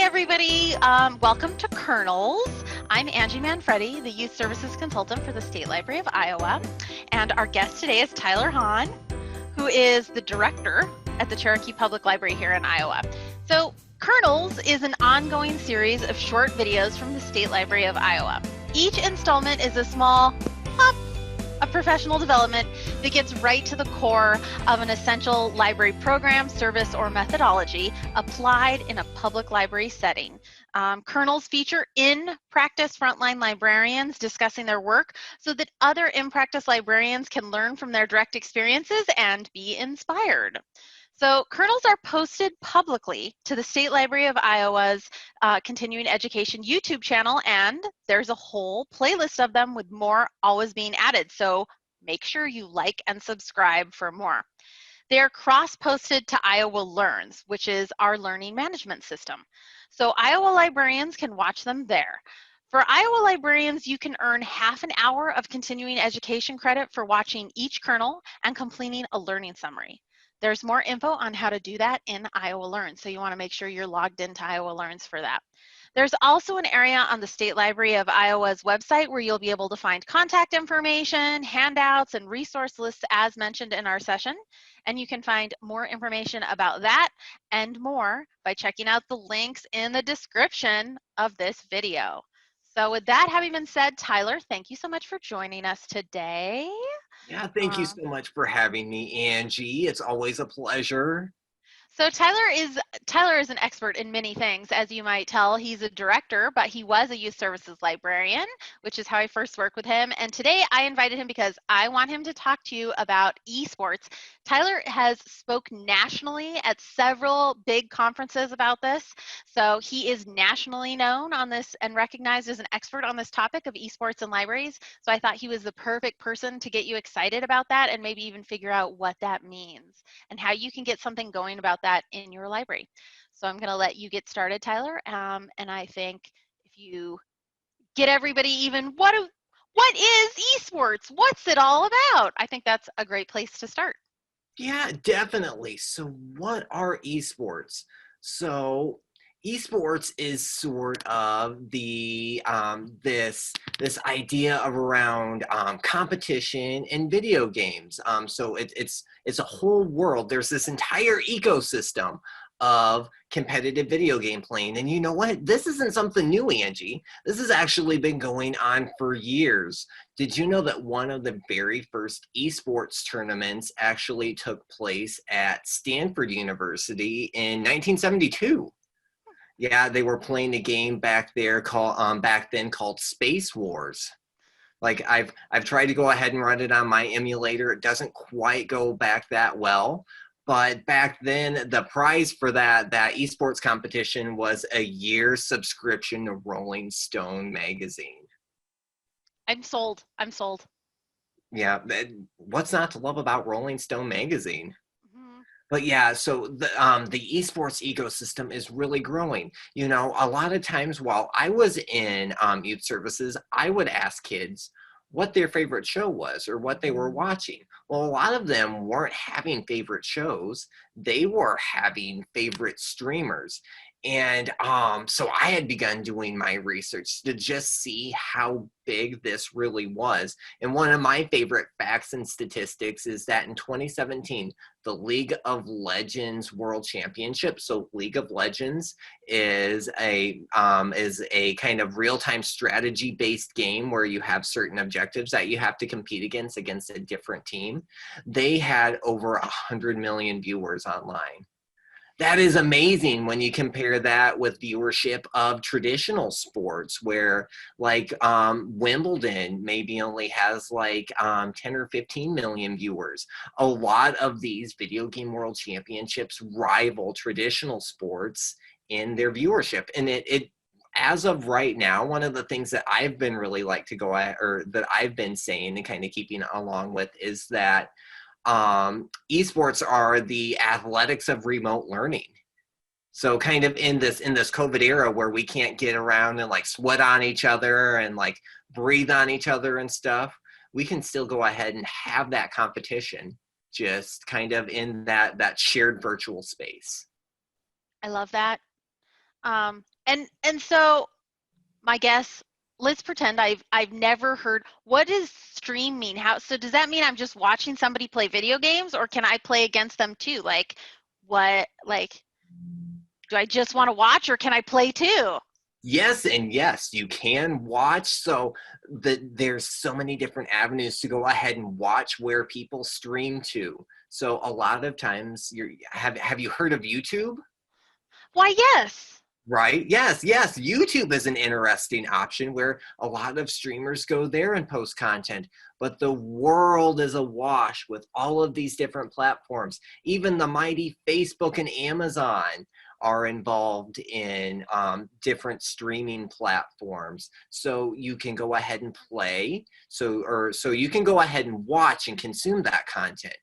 everybody. Welcome to Kernels. I'm Angie Manfredi, the Youth Services Consultant for the State Library of Iowa. And our guest today is Tyler Hahn, who is the Director at the Cherokee Public Library here in Iowa. So Kernels is an ongoing series of short videos from the State Library of Iowa. Each installment is a small pop of professional development that gets right to the core of an essential library program, service, or methodology applied in a public library setting. Kernels feature in-practice frontline librarians discussing their work so that other in-practice librarians can learn from their direct experiences and be inspired. So kernels are posted publicly to the State Library of Iowa's Continuing Education YouTube channel, and there's a whole playlist of them with more always being added. So make sure you like and subscribe for more. They are cross-posted to Iowa Learns, which is our learning management system. So Iowa librarians can watch them there. For Iowa librarians, you can earn half an hour of continuing education credit for watching each kernel and completing a learning summary. There's more info on how to do that in Iowa Learns, so you want to make sure you're logged into Iowa Learns for that. There's also an area on the State Library of Iowa's website where you'll be able to find contact information, handouts, and resource lists as mentioned in our session. And you can find more information about that and more by checking out the links in the description of this video. So with that having been said, Tyler, thank you so much for joining us today. Yeah, thank you so much for having me, Angie. It's always a pleasure. So Tyler is an expert in many things, as you might tell. He's a director, but he was a youth services librarian, which is how I first worked with him. And today I invited him because I want him to talk to you about esports. Tyler has spoke nationally at several big conferences about this. So he is nationally known on this and recognized as an expert on this topic of esports and libraries. So I thought he was the perfect person to get you excited about that and maybe even figure out what that means and how you can get something going about that in your library. So I'm going to let you get started, Tyler. And I think if you get everybody even, what is esports? What's it all about? I think that's a great place to start. Yeah, definitely. So what are esports? So esports is sort of the this idea of around competition in video games. So it's a whole world. There's this entire ecosystem of competitive video game playing. And you know what? This isn't something new, Angie. This has actually been going on for years. Did you know that one of the very first esports tournaments actually took place at Stanford University in 1972? Yeah, they were playing a game back there back then called Space Wars. Like I've tried to go ahead and run it on my emulator. It doesn't quite go back that well. But back then, the prize for that esports competition was a year's subscription to Rolling Stone magazine. I'm sold. I'm sold. Yeah, what's not to love about Rolling Stone magazine? Mm-hmm. But yeah, so the esports ecosystem is really growing. You know, a lot of times while I was in youth services, I would ask kids what their favorite show was or what they were watching. Well, a lot of them weren't having favorite shows. They were having favorite streamers. And so I had begun doing my research to just see how big this really was. And one of my favorite facts and statistics is that in 2017, the League of Legends World Championship, so League of Legends is a kind of real-time strategy-based game where you have certain objectives that you have to compete against a different team. They had over 100 million viewers online. That is amazing when you compare that with viewership of traditional sports where like Wimbledon maybe only has like 10 or 15 million viewers. A lot of these video game world championships rival traditional sports in their viewership. And it as of right now, one of the things that I've been really like to go at, or that I've been saying and kind of keeping along with, is that esports are the athletics of remote learning. So kind of in this COVID era where we can't get around and like sweat on each other and like breathe on each other and stuff, we can still go ahead and have that competition just kind of in that shared virtual space. I love that. And so my guess, let's pretend I've never heard, what does stream mean? So does that mean I'm just watching somebody play video games, or can I play against them too? Like what, like, do I just want to watch, or can I play too? Yes, and yes, you can watch. So there's so many different avenues to go ahead and watch where people stream to. So a lot of times have you heard of YouTube? Why, yes. Right? Yes, yes. YouTube is an interesting option where a lot of streamers go there and post content, but the world is awash with all of these different platforms. Even the mighty Facebook and Amazon are involved in different streaming platforms. So you can go ahead and play. So you can go ahead and watch and consume that content.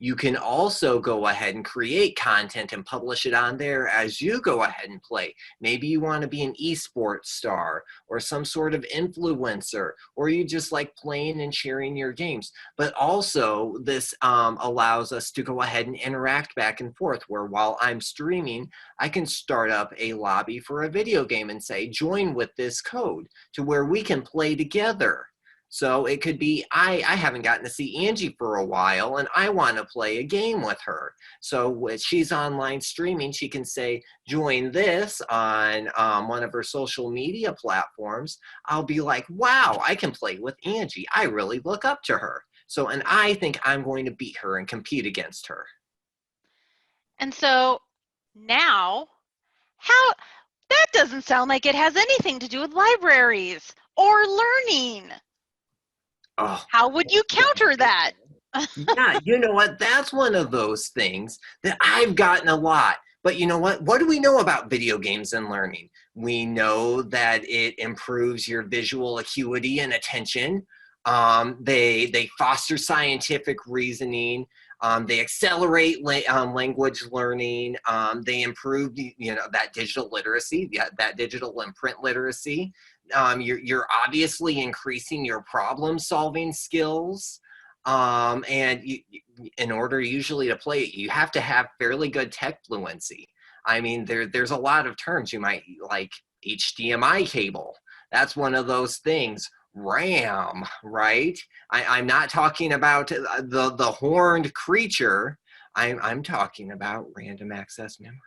You can also go ahead and create content and publish it on there as you go ahead and play. Maybe you want to be an eSports star or some sort of influencer, or you just like playing and sharing your games. But also this allows us to go ahead and interact back and forth, where while I'm streaming, I can start up a lobby for a video game and say, join with this code, to where we can play together. So it could be, I haven't gotten to see Angie for a while and I want to play a game with her. So when she's online streaming, she can say, join this on one of her social media platforms. I'll be like, wow, I can play with Angie. I really look up to her. So, and I think I'm going to beat her and compete against her. And so now, how, that doesn't sound like it has anything to do with libraries or learning. Oh, How would you counter that? yeah, you know what? That's one of those things that I've gotten a lot. But you know what? What do we know about video games and learning? We know that it improves your visual acuity and attention. They foster scientific reasoning. They accelerate language learning. They improve, that digital literacy, that digital and print literacy. You're obviously increasing your problem solving skills. And in order usually to play it, you have to have fairly good tech fluency. I mean, there's a lot of terms you might like. HDMI cable. That's one of those things. RAM, right? I'm not talking about the horned creature. I'm talking about random access memory.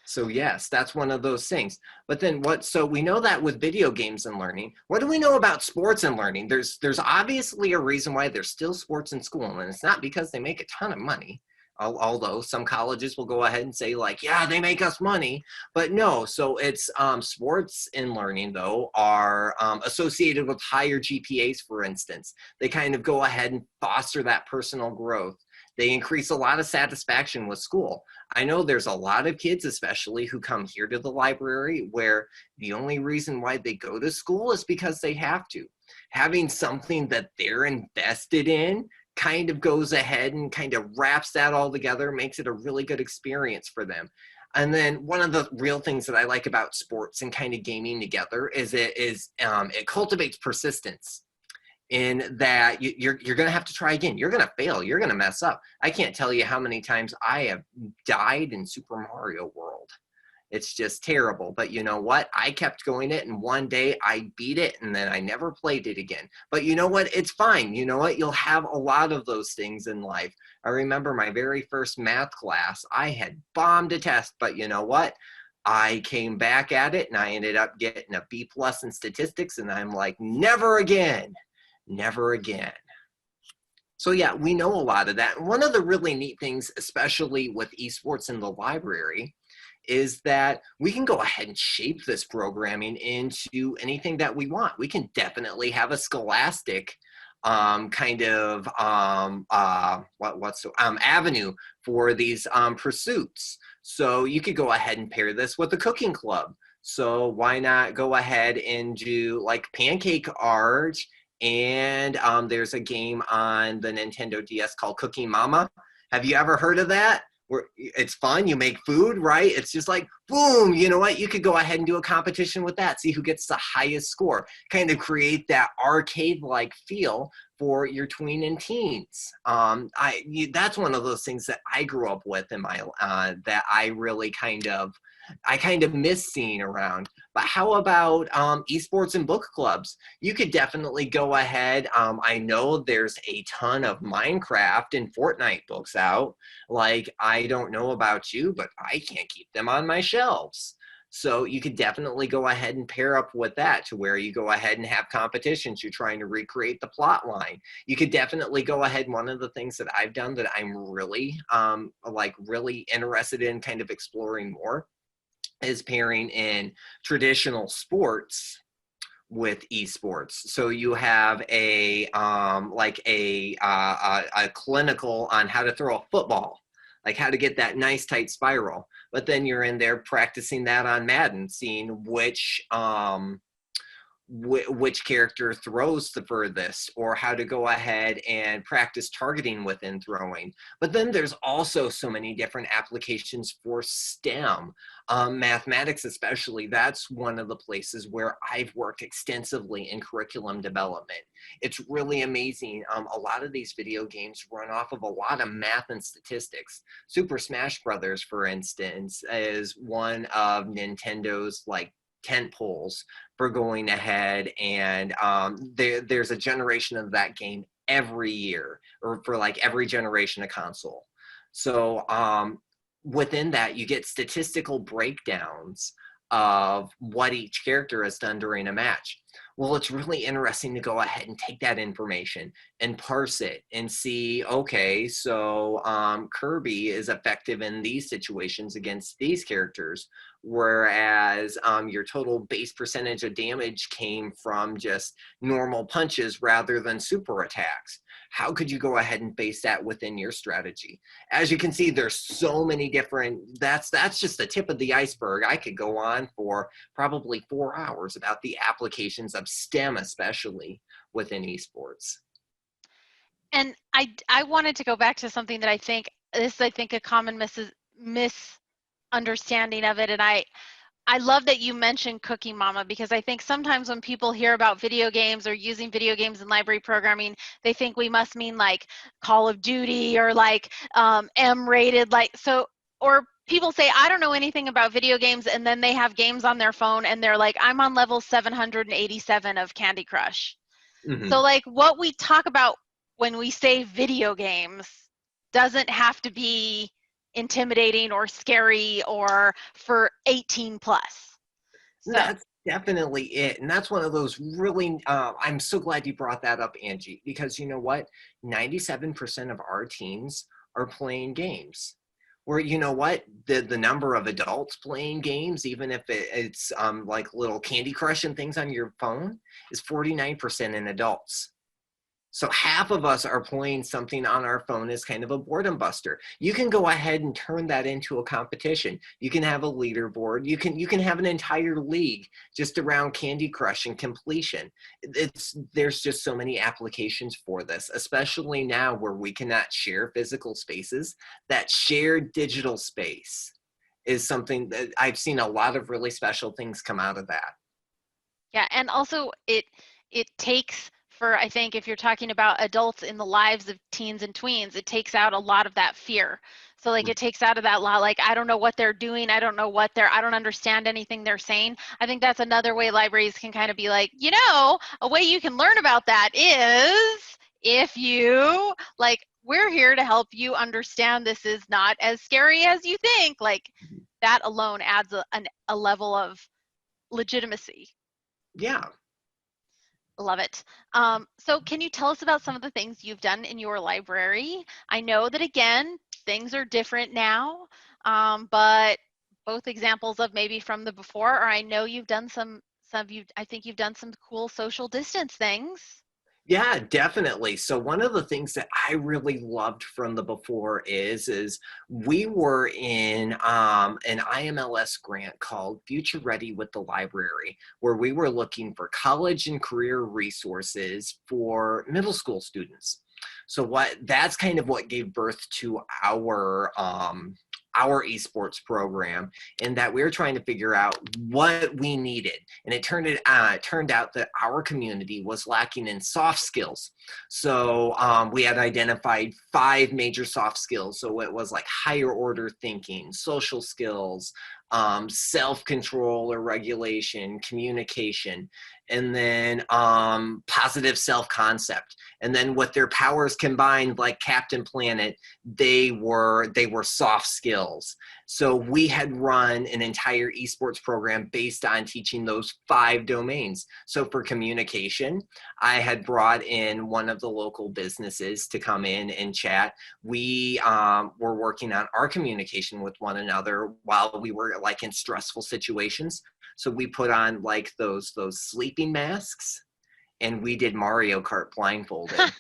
So yes, that's one of those things. But then so we know that with video games and learning. What do we know about sports and learning? There's obviously a reason why there's still sports in school, and it's not because they make a ton of money. Although some colleges will go ahead and say like, yeah, they make us money, but no. So it's sports and learning though are associated with higher GPAs, for instance. They kind of go ahead and foster that personal growth. They increase a lot of satisfaction with school. I know there's a lot of kids, especially who come here to the library, where the only reason why they go to school is because they have to. Having something that they're invested in kind of goes ahead and kind of wraps that all together, makes it a really good experience for them. And then one of the real things that I like about sports and kind of gaming together is it cultivates persistence. In that you're going to have to try again. You're going to fail. You're going to mess up. I can't tell you how many times I have died in Super Mario World. It's just terrible. But you know what? I kept going it, and one day I beat it, and then I never played it again. But you know what? It's fine. You know what? You'll have a lot of those things in life. I remember my very first math class. I had bombed a test, but you know what? I came back at it, and I ended up getting a B+ in statistics, and I'm like, never again. Never again. So yeah, we know a lot of that. And one of the really neat things, especially with eSports in the library, is that we can go ahead and shape this programming into anything that we want. We can definitely have a scholastic kind of avenue for these pursuits. So you could go ahead and pair this with a cooking club. So why not go ahead and do like pancake art. And there's a game on the Nintendo DS called Cooking Mama. Have you ever heard of that? Where it's fun, you make food, right? It's just like, boom, you know what? You could go ahead and do a competition with that. See who gets the highest score. Kind of create that arcade-like feel for your tween and teens. That's one of those things that I grew up with in my, that I really kind of I kind of miss seeing around. But how about esports and book clubs? You could definitely go ahead. I know there's a ton of Minecraft and Fortnite books out. Like, I don't know about you, but I can't keep them on my shelves. So you could definitely go ahead and pair up with that to where you go ahead and have competitions. You're trying to recreate the plot line. You could definitely go ahead. One of the things that I've done that I'm really really interested in kind of exploring more is pairing in traditional sports with esports. So you have a clinical on how to throw a football, like how to get that nice tight spiral. But then you're in there practicing that on Madden, seeing which character throws the furthest, or how to go ahead and practice targeting within throwing. But then there's also so many different applications for STEM, mathematics especially. That's one of the places where I've worked extensively in curriculum development. It's really amazing. A lot of these video games run off of a lot of math and statistics. Super Smash Brothers, for instance, is one of Nintendo's tent poles for going ahead, and there's a generation of that game every year, or for every generation of console. So within that, you get statistical breakdowns of what each character has done during a match. Well, it's really interesting to go ahead and take that information and parse it and see, okay, so Kirby is effective in these situations against these characters, whereas your total base percentage of damage came from just normal punches rather than super attacks. How could you go ahead and base that within your strategy? As you can see, there's so many different, that's just the tip of the iceberg. I could go on for probably 4 hours about the applications of STEM, especially within esports. And I wanted to go back to something that I think a common misunderstanding of it. And I love that you mentioned Cookie Mama, because I think sometimes when people hear about video games or using video games in library programming, they think we must mean like Call of Duty or M-rated, or people say, I don't know anything about video games, and then they have games on their phone and they're like, I'm on level 787 of Candy Crush. Mm-hmm. So what we talk about when we say video games doesn't have to be intimidating or scary or for 18 plus. So. That's definitely it. And that's one of those really, I'm so glad you brought that up, Angie, because you know what? 97% of our teens are playing games. Where, you know what, the number of adults playing games, even if it's like little Candy Crush and things on your phone, is 49% in adults. So half of us are playing something on our phone as kind of a boredom buster. You can go ahead and turn that into a competition. You can have a leaderboard. You can have an entire league just around Candy Crush and completion. There's just so many applications for this, especially now where we cannot share physical spaces. That shared digital space is something that I've seen a lot of really special things come out of that. Yeah, and also it takes, for, I think if you're talking about adults in the lives of teens and tweens, it takes out a lot of that fear. So it takes out of that lot, I don't know what they're doing. I don't understand anything they're saying. I think that's another way libraries can kind of be like, a way you can learn about that is if you, we're here to help you understand this is not as scary as you think. That alone adds a level of legitimacy. Yeah. Love it. So can you tell us about some of the things you've done in your library? I know that, again, things are different now, but both examples of maybe from the before, or I know you've done I think you've done some cool social distance things. Yeah, definitely. So one of the things that I really loved from the before is we were in an IMLS grant called Future Ready with the Library, where we were looking for college and career resources for middle school students. So that's kind of what gave birth to our esports program, in that we were trying to figure out what we needed. And it turned out that our community was lacking in soft skills. So we had identified 5 major soft skills. So it was like higher order thinking, social skills, self-control or regulation, communication, and then positive self-concept. And then with their powers combined, like Captain Planet, they were soft skills. So we had run an entire esports program based on teaching those 5 domains. So for communication, I had brought in one of the local businesses to come in and chat. We were working on our communication with one another while we were like in stressful situations. So we put on like those sleeping masks, and we did Mario Kart blindfolded.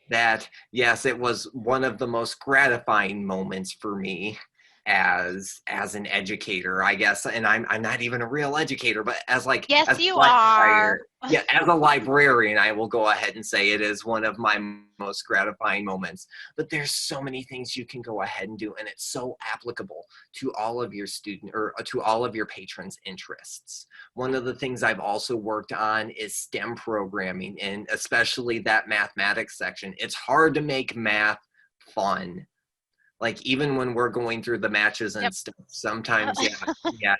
That, yes, it was one of the most gratifying moments for me as an educator, I guess. And I'm not even a real educator, but as Yes, you are. yeah, as a librarian, I will go ahead and say it is one of my most gratifying moments. But there's so many things you can go ahead and do, and it's so applicable to all of your student or to all of your patrons' interests. One of the things I've also worked on is STEM programming, and especially that mathematics section. It's hard to make math fun. Like even when we're going through the matches and stuff, sometimes,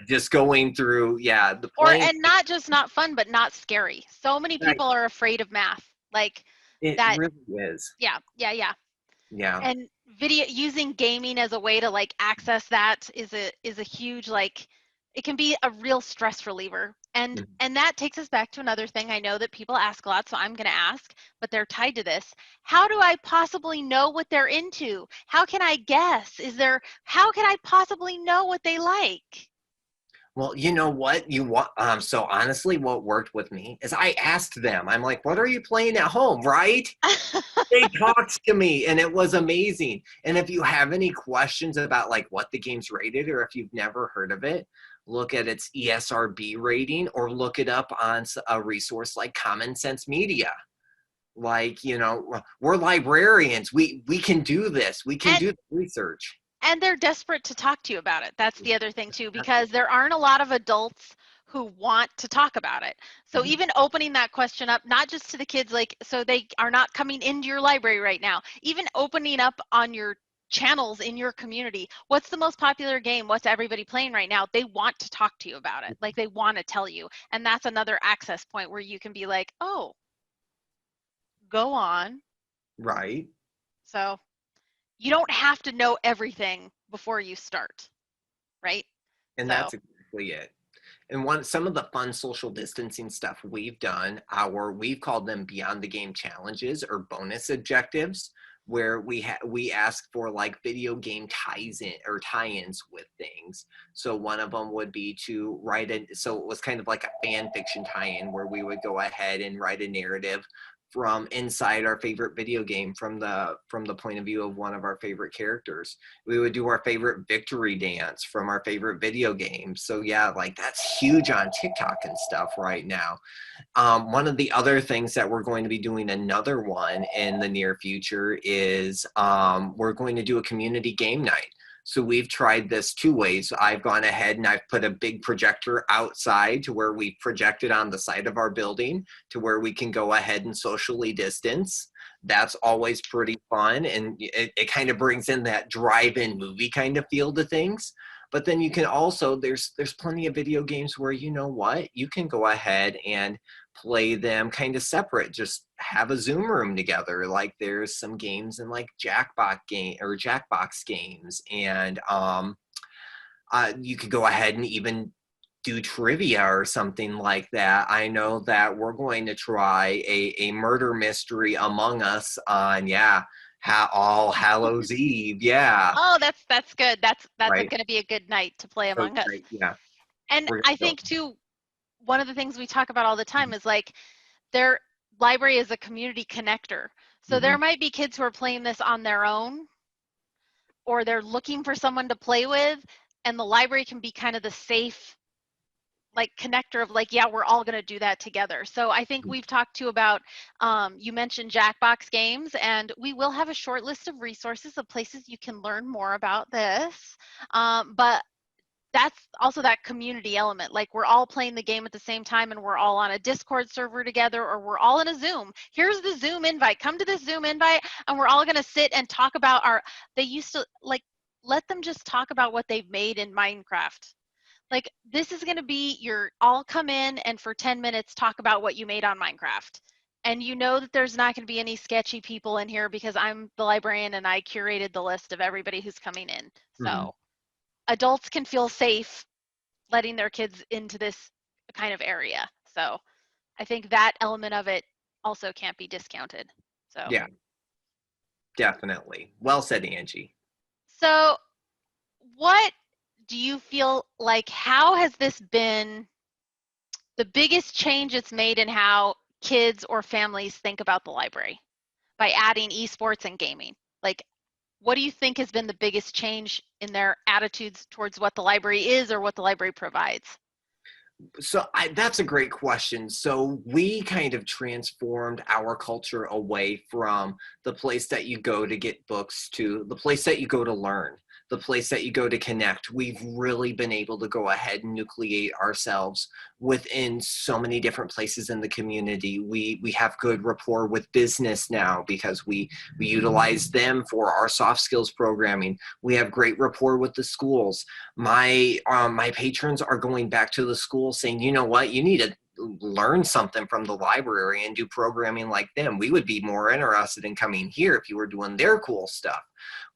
just going through, the playing. And not just not fun, but not scary. So many people are afraid of math. Like it that really is. Yeah. Yeah. And using gaming as a way to like access that is a huge, like, it can be a real stress reliever. And that takes us back to another thing I know that people ask a lot, so I'm going to ask, but they're tied to this. How do I possibly know what they're into? How can I guess? How can I possibly know what they like? Well, you know what you want. So honestly, what worked with me is I asked them. I'm like, "What are you playing at home?" Right? They talked to me, and it was amazing. And if you have any questions about like what the game's rated, or if you've never heard of it, look at its ESRB rating, or look it up on a resource like Common Sense Media. Like, we're librarians. We can do this. We can do the research. And they're desperate to talk to you about it. That's the other thing too, because there aren't a lot of adults who want to talk about it. So even opening that question up, not just to the kids, like, so they are not coming into your library right now, even opening up on your channels in your community, what's the most popular game? What's everybody playing right now? They want to talk to you about it. Like, they want to tell you. And that's another access point where you can be like, oh, go on. Right. So you don't have to know everything before you start, right? And that's exactly it. And some of the fun social distancing stuff we've done, we've called them Beyond the Game challenges or bonus objectives, where we ask for like video game tie-ins with things. So one of them would be to so it was kind of like a fan fiction tie-in where we would go ahead and write a narrative from inside our favorite video game, from the point of view of one of our favorite characters. We would do our favorite victory dance from our favorite video game. So yeah, like that's huge on TikTok and stuff right now. One of the other things that we're going to be doing another one in the near future is we're going to do a community game night. So we've tried this 2 ways. I've gone ahead and I've put a big projector outside to where we projected on the side of our building to where we can go ahead and socially distance. That's always pretty fun. And it kind of brings in that drive-in movie kind of feel to things. But then you can also, there's plenty of video games where, you know what, you can go ahead and play them kind of separate. Just have a Zoom room together. Like there's some games in like Jackbox games, and you could go ahead and even do trivia or something like that. I know that we're going to try a murder mystery Among Us on All Hallows Eve. Yeah. Oh, that's good. That's Right. going to be a good night to play Among Us. Right. Yeah. And I think too, one of the things we talk about all the time is like their library is a community connector. So there might be kids who are playing this on their own, or they're looking for someone to play with, and the library can be kind of the safe like connector of like, yeah, we're all going to do that together. So I think we've talked to about, you mentioned Jackbox games, and we will have a short list of resources of places you can learn more about this. But that's also that community element. Like we're all playing the game at the same time, and we're all on a Discord server together, or we're all in a Zoom. Here's the Zoom invite. Come to this Zoom invite, and we're all going to sit and talk about they used to like, let them just talk about what they've made in Minecraft. Like, this is going to be your all come in and for 10 minutes talk about what you made on Minecraft. And you know that there's not going to be any sketchy people in here because I'm the librarian and I curated the list of everybody who's coming in. Mhm. So adults can feel safe letting their kids into this kind of area. So I think that element of it also can't be discounted. So, Yeah, definitely. Well said, Angie. so what do you feel like, how has this been the biggest change it's made in how kids or families think about the library by adding esports and gaming? Like, what do you think has been the biggest change in their attitudes towards what the library is or what the library provides? So that's a great question. So we kind of transformed our culture away from the place that you go to get books to the place that you go to learn, the place that you go to connect. We've really been able to go ahead and nucleate ourselves within so many different places in the community. We have good rapport with business now because we utilize them for our soft skills programming. We have great rapport with the schools. My patrons are going back to the school saying, you know what, you need to learn something from the library and do programming like them. We would be more interested in coming here if you were doing their cool stuff.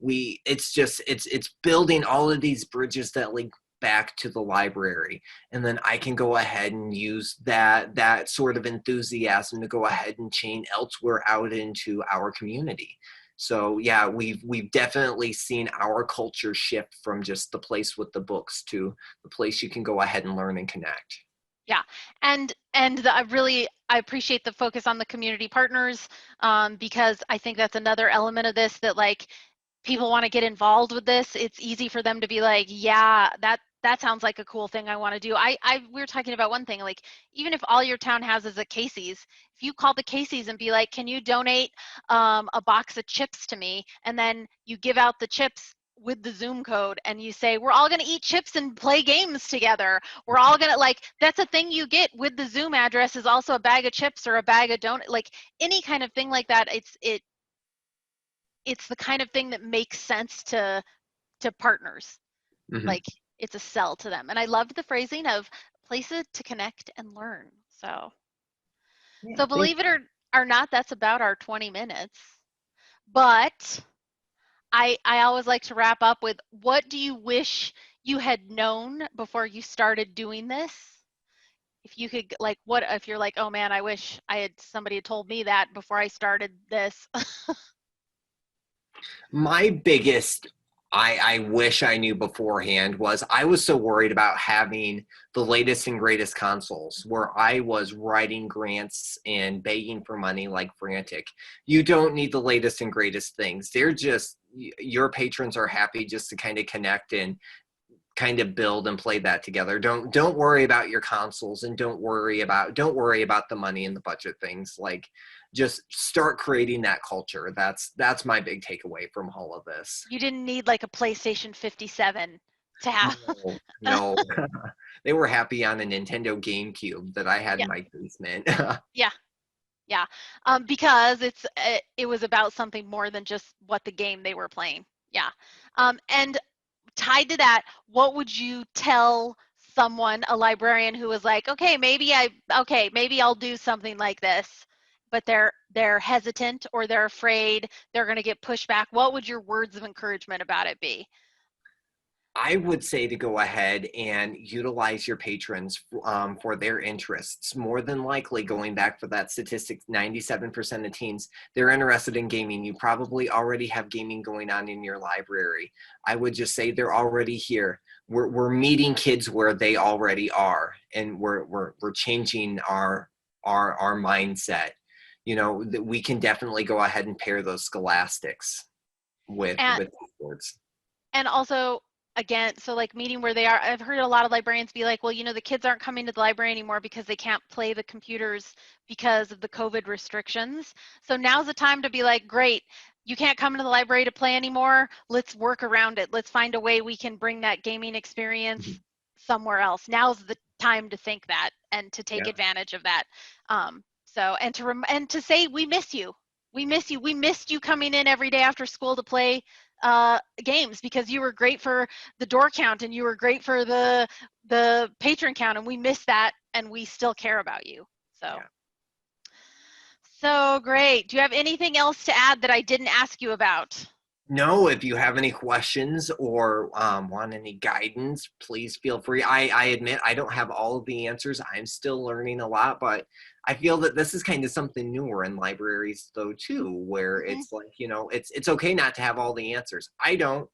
It's building all of these bridges that link back to the library, and then I can go ahead and use that sort of enthusiasm to go ahead and chain elsewhere out into our community. So yeah, we've definitely seen our culture shift from just the place with the books to the place you can go ahead and learn and connect. Yeah, I appreciate the focus on the community partners, because I think that's another element of this that, like, people want to get involved with this. It's easy for them to be like, yeah, that sounds like a cool thing I want to do. We were talking about one thing, like, even if all your town has is a Casey's, if you call the Casey's and be like, can you donate a box of chips to me, and then you give out the chips with the Zoom code and you say, we're all going to eat chips and play games together. We're all going to, like, that's a thing you get with the Zoom address, is also a bag of chips or a bag of donut, like any kind of thing like that. It's the kind of thing that makes sense to partners. Mhm. Like, it's a sell to them. And I loved the phrasing of places to connect and learn. So Yeah, thank believe it or not, that's about our 20 minutes. But I always like to wrap up with, what do you wish you had known before you started doing this? If you could, like, what if you're like, oh man, I wish somebody had told me that before I started this. My biggest I wish I knew beforehand was I was so worried about having the latest and greatest consoles where I was writing grants and begging for money like frantic. You don't need the latest and greatest things. They're just, your patrons are happy just to kind of connect and kind of build and play that together. Don't worry about your consoles, and don't worry about the money and the budget things. Like, just start creating that culture. That's my big takeaway from all of this. You didn't need like a PlayStation 57 to have. No, no. They were happy on a Nintendo GameCube that I had Yeah, in my basement. yeah, yeah. Because it was about something more than just what the game they were playing. Yeah. And tied to that, what would you tell someone, a librarian who was like, okay, maybe I'll do something like this, but they're hesitant or they're afraid they're going to get pushed back? What would your words of encouragement about it be? I would say to go ahead and utilize your patrons for their interests. More than likely, going back for that statistic, 97% of teens, they're interested in gaming. You probably already have gaming going on in your library. I would just say they're already here. We're meeting kids where they already are, and we're changing our mindset. You know, that we can definitely go ahead and pair those scholastics And with sports. and also, again, so like meeting where they are, I've heard a lot of librarians be like, well, the kids aren't coming to the library anymore because they can't play the computers because of the COVID restrictions. So now's the time to be like, great, you can't come to the library to play anymore, let's work around it. Let's find a way we can bring that gaming experience somewhere else. Now's the time to think that and to take Yeah. advantage of that. And to say we miss you. We miss you. We missed you coming in every day after school to play games because you were great for the door count and you were great for the patron count, and we miss that, and we still care about you. So. Yeah. So great. Do you have anything else to add that I didn't ask you about? No, if you have any questions or want any guidance, please feel free. I admit I don't have all of the answers. I'm still learning a lot, but I feel that this is kind of something newer in libraries though too, where it's like, it's okay not to have all the answers. I don't,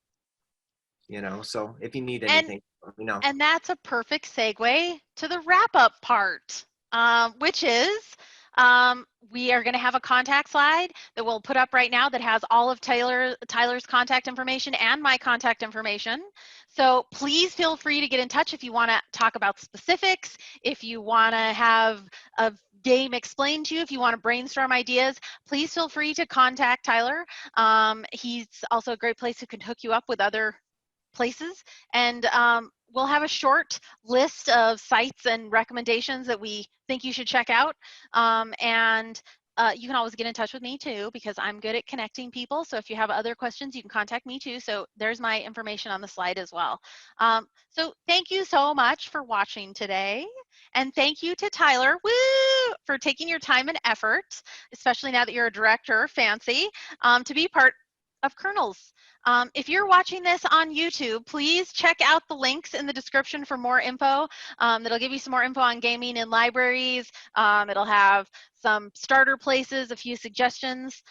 so if you need anything, let me know. And that's a perfect segue to the wrap-up part, which is we are going to have a contact slide that we'll put up right now that has all of Tyler's contact information and my contact information. So please feel free to get in touch if you want to talk about specifics, if you want to have a game explained to you, if you want to brainstorm ideas, please feel free to contact Tyler. He's also a great place who can hook you up with other places, and we'll have a short list of sites and recommendations that we think you should check out, and you can always get in touch with me too, because I'm good at connecting people. So if you have other questions, you can contact me too. So there's my information on the slide as well. So thank you so much for watching today, and thank you to Tyler, woo, for taking your time and effort, especially now that you're a director, fancy, to be part of Kernels. If you're watching this on YouTube, please check out the links in the description for more info. That'll give you some more info on gaming in libraries. It'll have some starter places, a few suggestions.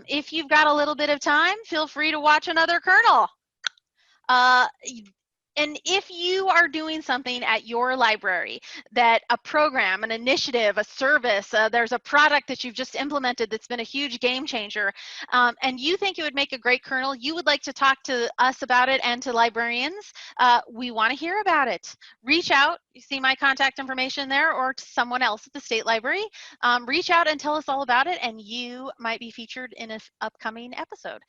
If you've got a little bit of time, feel free to watch another Kernel. And if you are doing something at your library, that a program, an initiative, a service, there's a product that you've just implemented that's been a huge game changer, and you think it would make a great kernel, you would like to talk to us about it and to librarians, we want to hear about it. Reach out. You see my contact information there, or to someone else at the State Library. Reach out and tell us all about it, and you might be featured in an upcoming episode.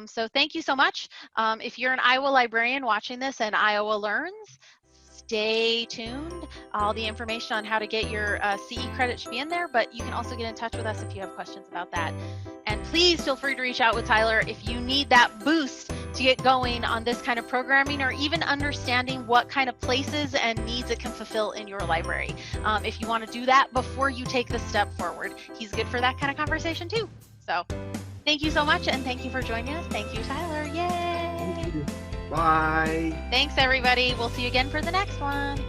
So thank you so much. If you're an Iowa librarian watching this and Iowa Learns, stay tuned. All the information on how to get your CE credit should be in there, but you can also get in touch with us if you have questions about that. And please feel free to reach out with Tyler if you need that boost to get going on this kind of programming, or even understanding what kind of places and needs it can fulfill in your library. If you want to do that before you take the step forward, he's good for that kind of conversation too. So thank you so much, and thank you for joining us. Thank you, Tyler. Yay! Bye. Thanks, everybody. We'll see you again for the next one.